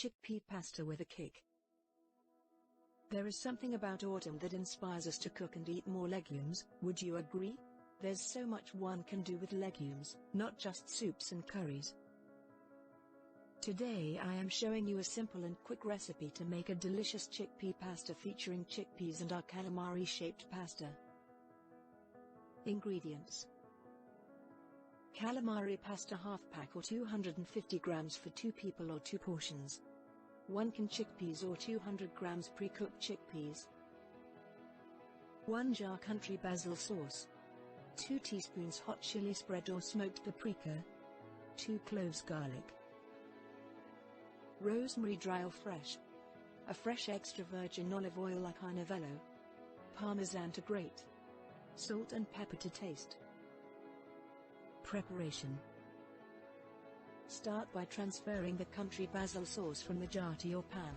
chickpea pasta with a kick. There is something about autumn that inspires us to cook and eat more legumes, would you agree? There's so much one can do with legumes, not just soups and curries. Today I am showing you a simple and quick recipe to make a delicious chickpea pasta featuring chickpeas and our calamari-shaped pasta. Ingredients: calamari pasta half pack or 250 grams for 2 people or 2 portions. 1 can chickpeas or 200 grams pre-cooked chickpeas. 1 jar country basil sauce. 2 teaspoons hot chili spread or smoked paprika. 2 cloves garlic. Rosemary dry or fresh. A fresh extra virgin olive oil like Novello. Parmesan to grate. Salt and pepper to taste. Preparation: start by transferring the country basil sauce from the jar to your pan.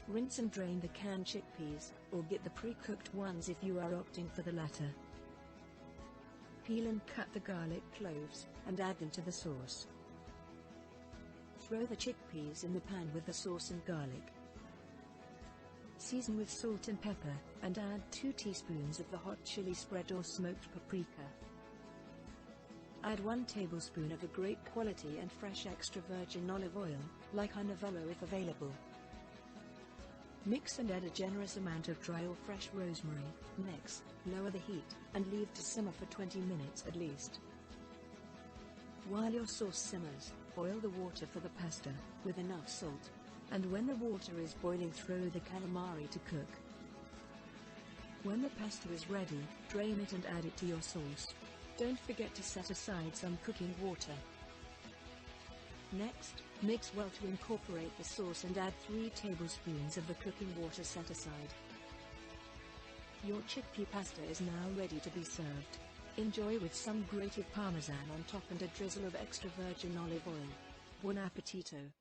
Rinse and drain the canned chickpeas, or get the pre-cooked ones if you are opting for the latter. Peel and cut the garlic cloves, and add them to the sauce. Throw the chickpeas in the pan with the sauce and garlic. Season with salt and pepper, and add 2 teaspoons of the hot chili spread or smoked paprika. Add 1 tablespoon of a great quality and fresh extra virgin olive oil, like Novello if available. Mix and add a generous amount of dry or fresh rosemary. Mix, lower the heat, and leave to simmer for 20 minutes at least. While your sauce simmers, boil the water for the pasta, with enough salt. And when the water is boiling, throw the calamari to cook. When the pasta is ready, drain it and add it to your sauce. Don't forget to set aside some cooking water. Next, mix well to incorporate the sauce and add 3 tablespoons of the cooking water set aside. Your chickpea pasta is now ready to be served. Enjoy with some grated parmesan on top and a drizzle of extra virgin olive oil. Buon Appetito!